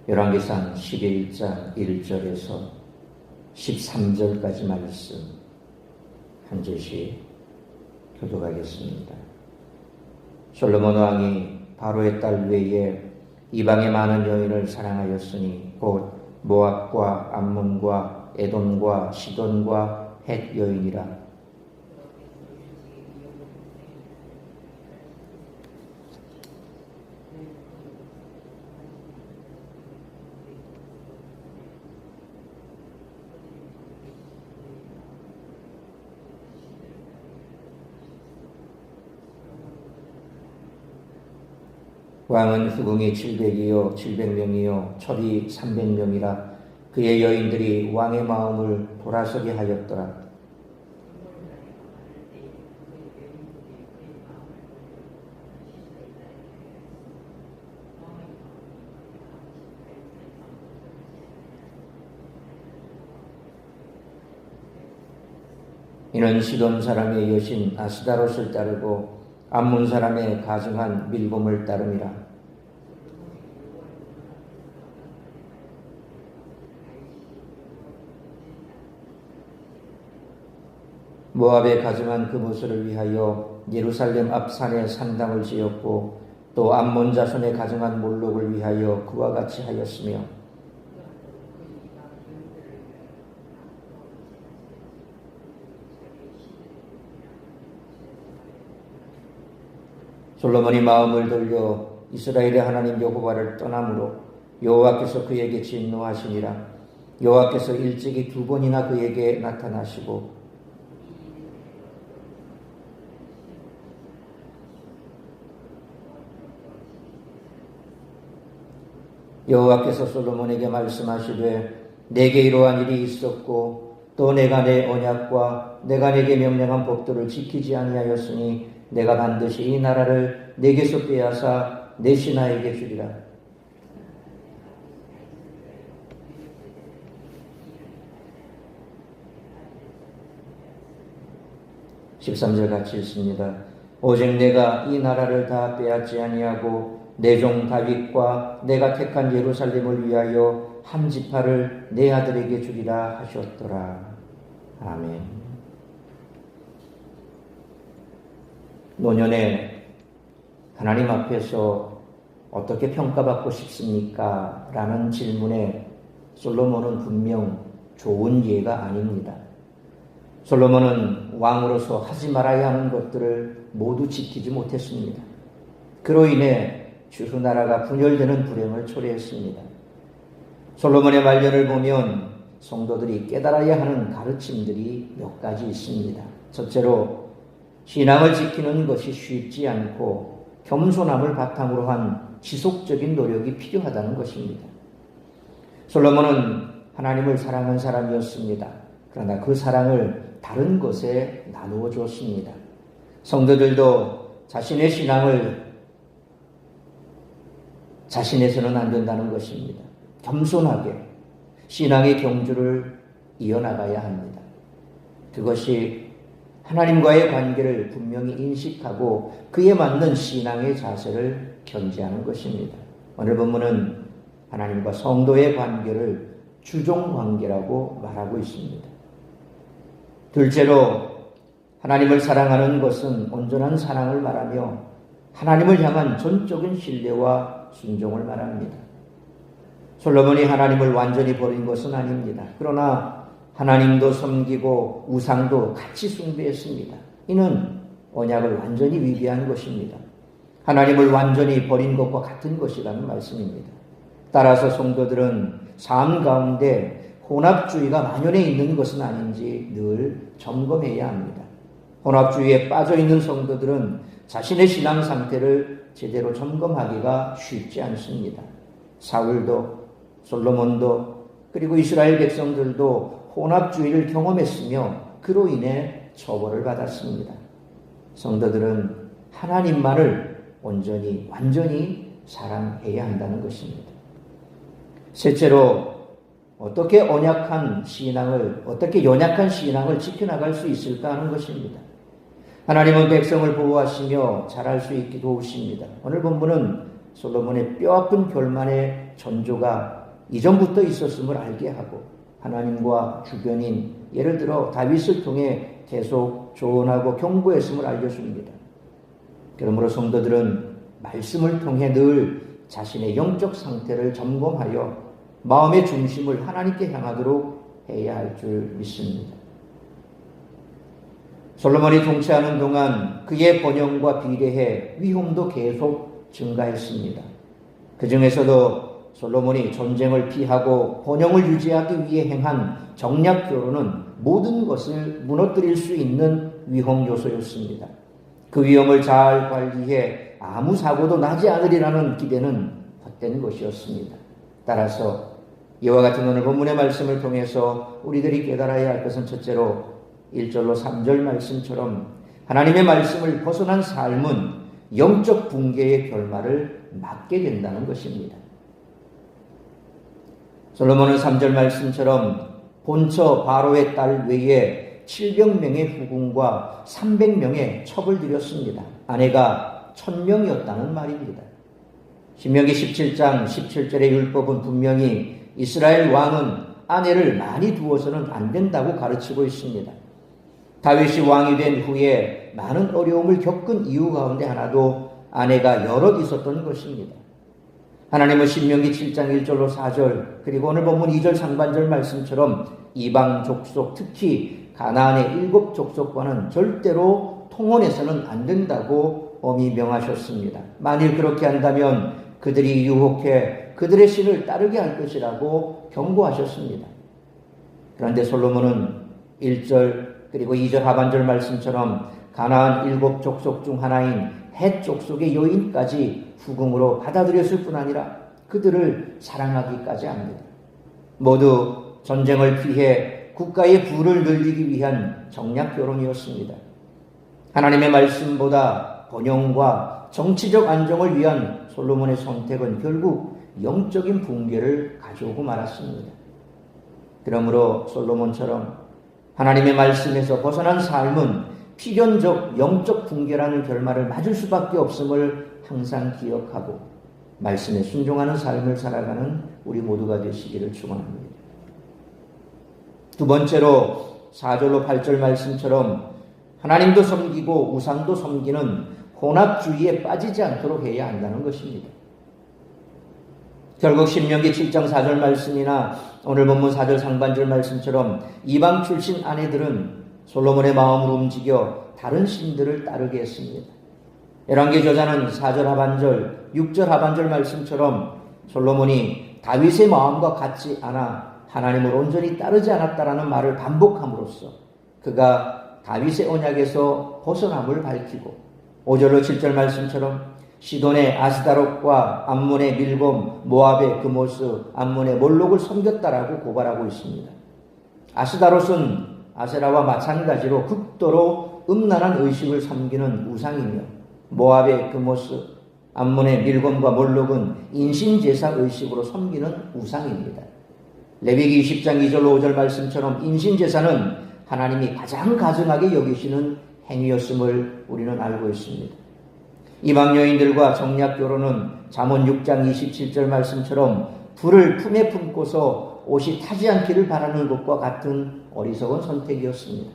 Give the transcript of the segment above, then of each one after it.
열왕기상 11장 1절에서 13절까지 말씀 한 절씩 교독하겠습니다. 솔로몬 왕이 바로의 딸 외에 이방의 많은 여인을 사랑하였으니 곧 모압과 암몬과 에돔과 시돈과 헷 여인이라. 왕은 후궁이 700명이요 철이 300명이라. 그의 여인들이 왕의 마음을 돌아서게 하였더라. 이는 시돈 사람의 여신 아스다롯을 따르고 암몬 사람의 가증한 밀곰을 따름이라. 모압의 가증한 그무스를 위하여 예루살렘 앞 산에 산당을 지었고 또 암몬 자손의 가증한 몰록을 위하여 그와 같이 하였으며 솔로몬이 마음을 돌려 이스라엘의 하나님 여호와를 떠남으로 여호와께서 그에게 진노하시니라. 여호와께서 일찍이 2번이나 그에게 나타나시고 여호와께서 솔로몬에게 말씀하시되 내게 이러한 일이 있었고 또 내가 내 언약과 내가 내게 명령한 법도를 지키지 아니하였으니 내가 반드시 이 나라를 내게서 빼앗아 내 신하에게 주리라. 13절 같이 읽습니다. 오직 내가 이 나라를 다 빼앗지 아니하고 내 종 다윗과 내가 택한 예루살렘을 위하여 한 지파를 내 아들에게 주리라 하셨더라. 아멘. 노년에 하나님 앞에서 어떻게 평가받고 싶습니까? 라는 질문에 솔로몬은 분명 좋은 예가 아닙니다. 솔로몬은 왕으로서 하지 말아야 하는 것들을 모두 지키지 못했습니다. 그로 인해 주후 나라가 분열되는 불행을 초래했습니다. 솔로몬의 말년을 보면 성도들이 깨달아야 하는 가르침들이 몇 가지 있습니다. 첫째로 신앙을 지키는 것이 쉽지 않고 겸손함을 바탕으로 한 지속적인 노력이 필요하다는 것입니다. 솔로몬은 하나님을 사랑한 사람이었습니다. 그러나 그 사랑을 다른 것에 나누어 주었습니다. 성도들도 자신의 신앙을 자신에서는 안 된다는 것입니다. 겸손하게 신앙의 경주를 이어나가야 합니다. 그것이 하나님과의 관계를 분명히 인식하고 그에 맞는 신앙의 자세를 견지하는 것입니다. 오늘 본문은 하나님과 성도의 관계를 주종관계라고 말하고 있습니다. 둘째로 하나님을 사랑하는 것은 온전한 사랑을 말하며 하나님을 향한 전적인 신뢰와 순종을 말합니다. 솔로몬이 하나님을 완전히 버린 것은 아닙니다. 그러나 하나님도 섬기고 우상도 같이 숭배했습니다. 이는 언약을 완전히 위배한 것입니다. 하나님을 완전히 버린 것과 같은 것이라는 말씀입니다. 따라서 성도들은 삶 가운데 혼합주의가 만연해 있는 것은 아닌지 늘 점검해야 합니다. 혼합주의에 빠져 있는 성도들은 자신의 신앙 상태를 제대로 점검하기가 쉽지 않습니다. 사울도 솔로몬도 그리고 이스라엘 백성들도 혼합주의를 경험했으며 그로 인해 처벌을 받았습니다. 성도들은 하나님만을 온전히 완전히 사랑해야 한다는 것입니다. 셋째로 어떻게 연약한 신앙을 지켜나갈 수 있을까 하는 것입니다. 하나님은 백성을 보호하시며 잘할 수 있게 도우십니다. 오늘 본문은 솔로몬의 뼈아픈 결말의 전조가 이전부터 있었음을 알게 하고 하나님과 주변인 예를 들어 다윗을 통해 계속 조언하고 경고했음을 알려줍니다. 그러므로 성도들은 말씀을 통해 늘 자신의 영적 상태를 점검하여 마음의 중심을 하나님께 향하도록 해야 할 줄 믿습니다. 솔로몬이 통치하는 동안 그의 번영과 비례해 위험도 계속 증가했습니다. 그 중에서도 솔로몬이 전쟁을 피하고 번영을 유지하기 위해 행한 정략 결혼은 모든 것을 무너뜨릴 수 있는 위험 요소였습니다. 그 위험을 잘 관리해 아무 사고도 나지 않으리라는 기대는 헛된 것이었습니다. 따라서 이와 같은 오늘 본문의 말씀을 통해서 우리들이 깨달아야 할 것은 첫째로 1절로 3절 말씀처럼 하나님의 말씀을 벗어난 삶은 영적 붕괴의 결말을 맞게 된다는 것입니다. 솔로몬은 3절 말씀처럼 본처 바로의 딸 외에 700명의 후궁과 300명의 첩을 들였습니다. 아내가 1000명이었다는 말입니다. 신명기 17장 17절의 율법은 분명히 이스라엘 왕은 아내를 많이 두어서는 안 된다고 가르치고 있습니다. 다윗이 왕이 된 후에 많은 어려움을 겪은 이유 가운데 하나도 아내가 여럿 있었던 것입니다. 하나님은 신명기 7장 1절로 4절 그리고 오늘 본문 2절 상반절 말씀처럼 이방 족속 특히 가나안의 7 족속과는 절대로 통혼해서는 안 된다고 엄히 명하셨습니다. 만일 그렇게 한다면 그들이 유혹해 그들의 신을 따르게 할 것이라고 경고하셨습니다. 그런데 솔로몬은 1절 그리고 2절 하반절 말씀처럼 가나안 7 족속 중 하나인 헷 족속의 여인까지 후궁으로 받아들였을 뿐 아니라 그들을 사랑하기까지 합니다. 모두 전쟁을 피해 국가의 부를 늘리기 위한 정략 결혼이었습니다. 하나님의 말씀보다 번영과 정치적 안정을 위한 솔로몬의 선택은 결국 영적인 붕괴를 가져오고 말았습니다. 그러므로 솔로몬처럼 하나님의 말씀에서 벗어난 삶은 필연적 영적 붕괴라는 결말을 맞을 수밖에 없음을 항상 기억하고 말씀에 순종하는 삶을 살아가는 우리 모두가 되시기를 축원합니다. 두 번째로 4절로 8절 말씀처럼 하나님도 섬기고 우상도 섬기는 혼합주의에 빠지지 않도록 해야 한다는 것입니다. 결국 신명기 7장 4절 말씀이나 오늘 본문 4절 상반절 말씀처럼 이방 출신 아내들은 솔로몬의 마음으로 움직여 다른 신들을 따르게 했습니다. 열왕기 저자는 4절 하반절, 6절 하반절 말씀처럼 솔로몬이 다윗의 마음과 같지 않아 하나님을 온전히 따르지 않았다라는 말을 반복함으로써 그가 다윗의 언약에서 벗어남을 밝히고 5절로 7절 말씀처럼 시돈의 아스다롯과 암몬의 밀곰, 모압의 그모스, 암몬의 몰록을 섬겼다라고 고발하고 있습니다. 아스다롯은 아세라와 마찬가지로 극도로 음란한 의식을 섬기는 우상이며 모압의 그모스, 암몬의 밀곰과 몰록은 인신제사 의식으로 섬기는 우상입니다. 레위기 20장 2절로 5절 말씀처럼 인신제사는 하나님이 가장 가증하게 여기시는 행위였음을 우리는 알고 있습니다. 이방 여인들과 정략 결혼은 잠언 6장 27절 말씀처럼 불을 품에 품고서 옷이 타지 않기를 바라는 것과 같은 어리석은 선택이었습니다.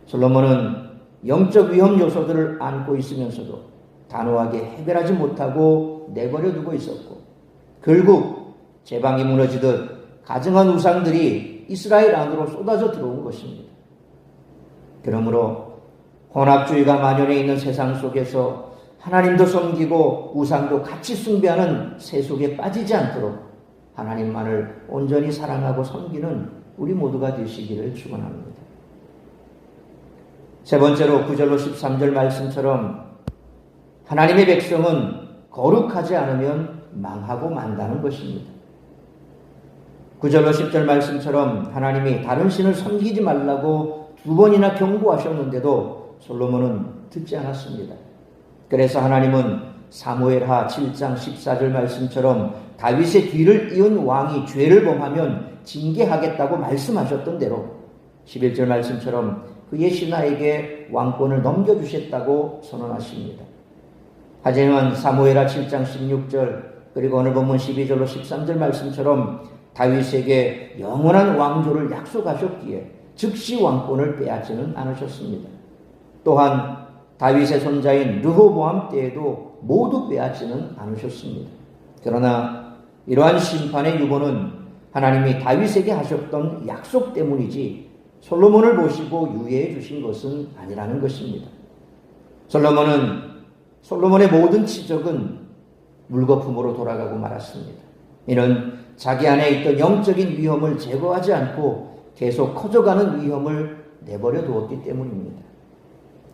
솔로몬은 영적 위험 요소들을 안고 있으면서도 단호하게 해결하지 못하고 내버려 두고 있었고 결국 제방이 무너지듯 가증한 우상들이 이스라엘 안으로 쏟아져 들어온 것입니다. 그러므로 혼합주의가 만연해 있는 세상 속에서 하나님도 섬기고 우상도 같이 숭배하는 세속에 빠지지 않도록 하나님만을 온전히 사랑하고 섬기는 우리 모두가 되시기를 축원합니다. 세 번째로 9절로 13절 말씀처럼 하나님의 백성은 거룩하지 않으면 망하고 만다는 것입니다. 9절로 10절 말씀처럼 하나님이 다른 신을 섬기지 말라고 2번이나 경고하셨는데도 솔로몬은 듣지 않았습니다. 그래서 하나님은 사무엘하 7장 14절 말씀처럼 다윗의 뒤를 이은 왕이 죄를 범하면 징계하겠다고 말씀하셨던 대로 11절 말씀처럼 그의 신하에게 왕권을 넘겨주셨다고 선언하십니다. 하지만 사무엘하 7장 16절 그리고 오늘 본문 12절로 13절 말씀처럼 다윗에게 영원한 왕조를 약속하셨기에 즉시 왕권을 빼앗지는 않으셨습니다. 또한 다윗의 손자인 르호보암 때에도 모두 빼앗지는 않으셨습니다. 그러나 이러한 심판의 유보는 하나님이 다윗에게 하셨던 약속 때문이지 솔로몬을 보시고 유예해 주신 것은 아니라는 것입니다. 솔로몬의 모든 치적은 물거품으로 돌아가고 말았습니다. 이는 자기 안에 있던 영적인 위험을 제거하지 않고 계속 커져가는 위험을 내버려 두었기 때문입니다.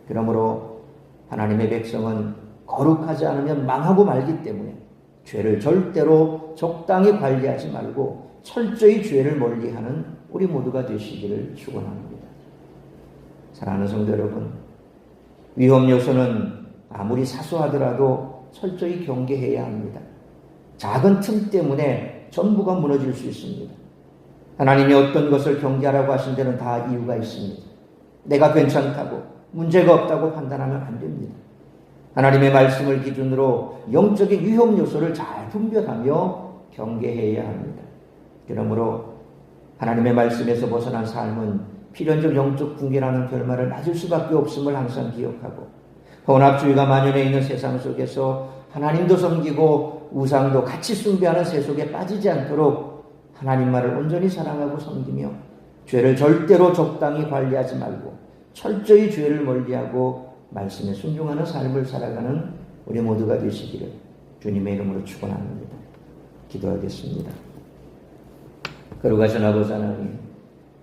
그러므로 하나님의 백성은 거룩하지 않으면 망하고 말기 때문에 죄를 절대로 적당히 관리하지 말고 철저히 죄를 멀리하는 우리 모두가 되시기를 축원합니다. 사랑하는 성도 여러분, 위험 요소는 아무리 사소하더라도 철저히 경계해야 합니다. 작은 틈 때문에 전부가 무너질 수 있습니다. 하나님이 어떤 것을 경계하라고 하신 데는 다 이유가 있습니다. 내가 괜찮다고 문제가 없다고 판단하면 안 됩니다. 하나님의 말씀을 기준으로 영적인 위험 요소를 잘 분별하며 경계해야 합니다. 그러므로 하나님의 말씀에서 벗어난 삶은 필연적 영적 붕괴라는 결말을 맞을 수밖에 없음을 항상 기억하고, 혼합주의가 만연해 있는 세상 속에서 하나님도 섬기고 우상도 같이 숭배하는 세속에 빠지지 않도록 하나님만을 온전히 사랑하고 섬기며 죄를 절대로 적당히 관리하지 말고 철저히 죄를 멀리하고 말씀에 순종하는 삶을 살아가는 우리 모두가 되시기를 주님의 이름으로 축원합니다. 기도하겠습니다. 거룩하신 아버지 하나님,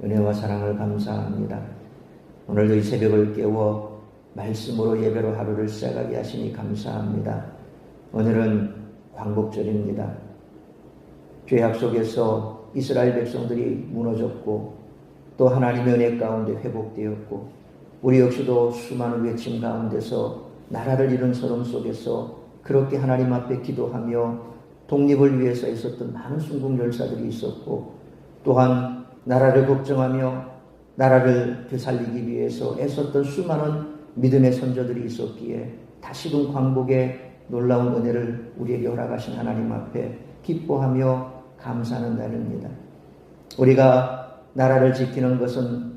은혜와 사랑을 감사합니다. 오늘도 이 새벽을 깨워 말씀으로 예배로 하루를 시작하게 하시니 감사합니다. 오늘은 광복절입니다. 죄악 속에서 이스라엘 백성들이 무너졌고 또 하나님의 은혜 가운데 회복되었고, 우리 역시도 수많은 외침 가운데서 나라를 잃은 서름 속에서 그렇게 하나님 앞에 기도하며 독립을 위해서 있었던 많은 순국 열사들이 있었고, 또한 나라를 걱정하며 나라를 되살리기 위해서 애썼던 수많은 믿음의 선조들이 있었기에 다시금 광복의 놀라운 은혜를 우리에게 허락하신 하나님 앞에 기뻐하며 감사하는 날입니다. 우리가 나라를 지키는 것은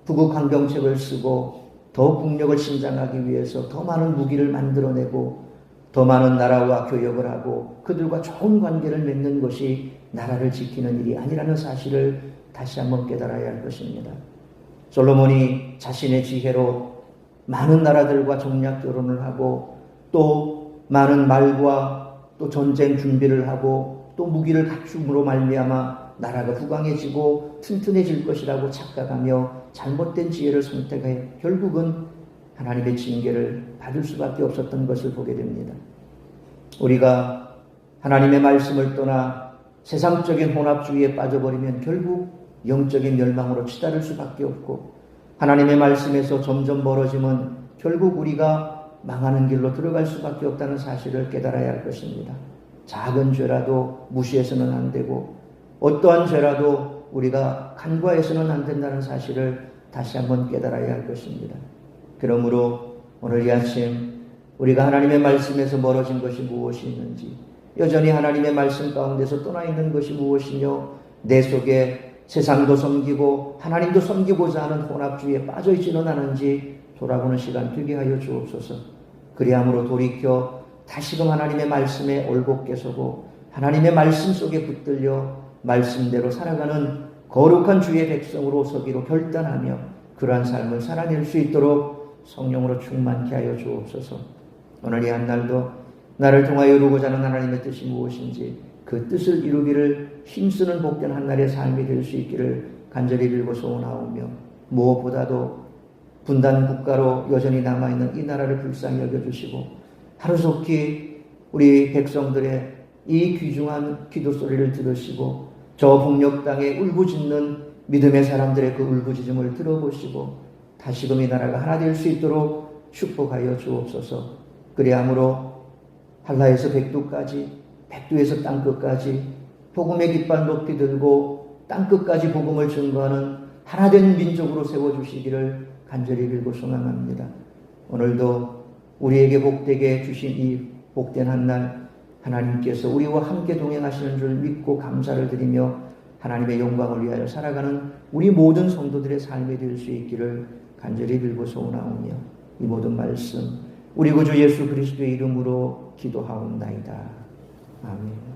부국 강경책을 쓰고 더 국력을 신장하기 위해서 더 많은 무기를 만들어내고 더 많은 나라와 교역을 하고 그들과 좋은 관계를 맺는 것이 나라를 지키는 일이 아니라는 사실을 다시 한번 깨달아야 할 것입니다. 솔로몬이 자신의 지혜로 많은 나라들과 정략 결혼을 하고 또 많은 말과 또 전쟁 준비를 하고 또 무기를 갖춤으로 말미암아 나라가 후강해지고 튼튼해질 것이라고 착각하며 잘못된 지혜를 선택해 결국은 하나님의 징계를 받을 수밖에 없었던 것을 보게 됩니다. 우리가 하나님의 말씀을 떠나 세상적인 혼합주의에 빠져버리면 결국 영적인 멸망으로 치달을 수밖에 없고, 하나님의 말씀에서 점점 멀어지면 결국 우리가 망하는 길로 들어갈 수밖에 없다는 사실을 깨달아야 할 것입니다. 작은 죄라도 무시해서는 안 되고 어떠한 죄라도 우리가 간과해서는 안 된다는 사실을 다시 한번 깨달아야 할 것입니다. 그러므로 오늘 이 아침 우리가 하나님의 말씀에서 멀어진 것이 무엇이 있는지, 여전히 하나님의 말씀 가운데서 떠나 있는 것이 무엇이며 내 속에 세상도 섬기고 하나님도 섬기고자 하는 혼합주의에 빠져있지는 않은지 돌아보는 시간 되게 하여 주옵소서. 그리함으로 돌이켜 다시금 하나님의 말씀에 올곧게 서고 하나님의 말씀 속에 붙들려 말씀대로 살아가는 거룩한 주의 백성으로 서기로 결단하며 그러한 삶을 살아낼 수 있도록 성령으로 충만케 하여 주옵소서. 오늘 이 한날도 나를 통하여 이루고자 하는 하나님의 뜻이 무엇인지 그 뜻을 이루기를 힘쓰는 복된 한날의 삶이 될 수 있기를 간절히 빌고 소원하오며, 무엇보다도 분단 국가로 여전히 남아있는 이 나라를 불쌍히 여겨주시고 하루속히 우리 백성들의 이 귀중한 기도 소리를 들으시고 저 북녘 땅에 울부짖는 믿음의 사람들의 그 울부짖음을 들어보시고 다시금 이 나라가 하나 될 수 있도록 축복하여 주옵소서. 그리함으로 한라에서 백두까지, 백두에서 땅끝까지 복음의 깃발 높이 들고 땅끝까지 복음을 증거하는 하나된 민족으로 세워주시기를 간절히 빌고 소망합니다. 오늘도 우리에게 복되게 주신 이 복된 한날, 하나님께서 우리와 함께 동행하시는 줄 믿고 감사를 드리며 하나님의 영광을 위하여 살아가는 우리 모든 성도들의 삶이 될 수 있기를 간절히 빌고 소원하오며 이 모든 말씀 우리 구주 예수 그리스도의 이름으로 기도하옵나이다. 아멘.